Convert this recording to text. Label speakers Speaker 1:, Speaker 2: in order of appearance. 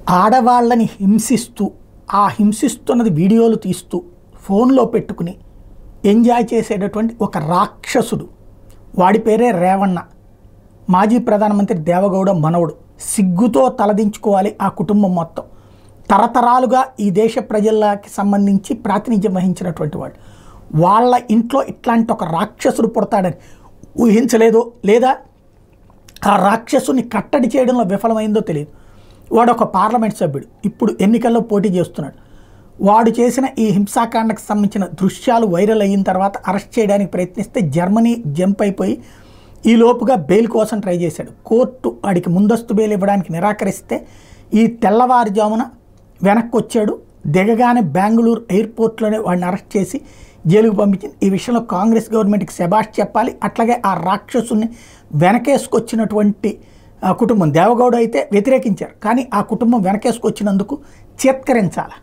Speaker 1: ఆడవాళ్ళని హింసిస్తూ ఆ హింసిస్తున్నది వీడియోలు తీస్తూ ఫోన్లో పెట్టుకుని ఎంజాయ్ చేసేటటువంటి ఒక రాక్షసుడు. వాడి పేరే రేవణ్ణ. మాజీ ప్రధానమంత్రి దేవగౌడ మనవడు. సిగ్గుతో తలదించుకోవాలి ఆ కుటుంబం మొత్తం. తరతరాలుగా ఈ దేశ ప్రజలకి సంబంధించి ప్రాతినిధ్యం వహించినటువంటి వాడు. వాళ్ళ ఇంట్లో ఇట్లాంటి ఒక రాక్షసుడు పుడతాడని ఊహించలేదో, లేదా ఆ రాక్షసుని కట్టడి చేయడంలో విఫలమైందో తెలియదు. వాడు ఒక పార్లమెంట్ సభ్యుడు, ఇప్పుడు ఎన్నికల్లో పోటీ చేస్తున్నాడు. వాడు చేసిన ఈ హింసాకాండకు సంబంధించిన దృశ్యాలు వైరల్ అయిన తర్వాత అరెస్ట్ చేయడానికి ప్రయత్నిస్తే జర్మనీ జంప్ అయిపోయి ఈ లోపుగా బెయిల్ కోసం ట్రై చేశాడు. కోర్టు వాడికి ముందస్తు బెయిల్ ఇవ్వడానికి నిరాకరిస్తే ఈ తెల్లవారుజామున వెనక్కి వచ్చాడు. దిగగానే బెంగళూరు ఎయిర్పోర్ట్లోనే వాడిని అరెస్ట్ చేసి జైలుకు పంపించింది. ఈ విషయంలో కాంగ్రెస్ గవర్నమెంట్కి శబాష్ చెప్పాలి. అట్లాగే ఆ రాక్షసుని వెనకేసుకొచ్చినటువంటి కుటుంబం, దేవగౌడ అయితే వ్యతిరేకించారు, కానీ ఆ కుటుంబం వెనకేసుకొచ్చినందుకు చేత్కరించాలి.